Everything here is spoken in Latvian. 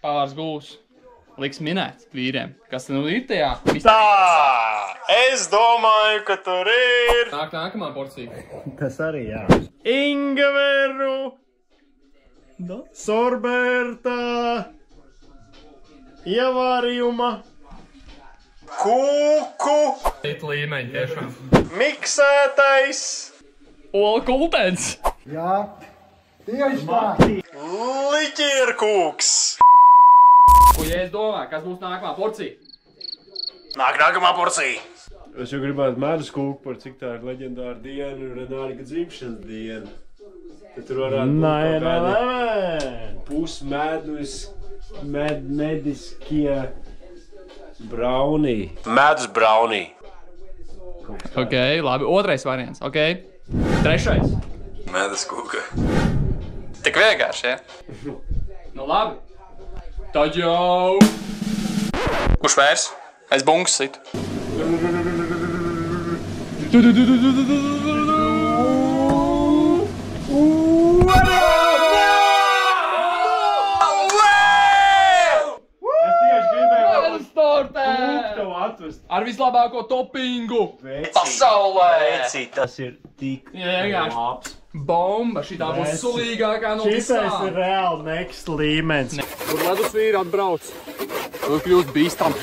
Pavārs Gūs liks minēt vīriem, kas nu ir tajā. Tā, es domāju, ka tur ir. Nākamā porcija. Tas arī, jā. Ingaveru, sorberta, ievārījuma, kūku, Cita līmeņa tiešām. miksētais, Ola kultens. Jā, tieši tā. liķierkūks. Ko ja es domāju, kas būs nākamā porcija? Nākamā porcija. Es jau gribētu medus kūku par cik tā ir leģendāra diena un Renārika dzimšanas diena. Tad tur varētu būt kaut kādi pusmedus, mediskie brownie. Medus brownie. Ok, labi. Otrais variants, ok. Trešais. Medus kūka. Tik vienkārši, ja? Nu labi. Tad jau... Kurš vērs? Es bungas situ. Ar vislabāko topingu pasaulē! Tas ir tik labs. Bomba, šitā būs sulīgākā no visām. Šitais ir reāli next līmenis. Kur ledus vīri atbrauc, tur kļūst bīstam.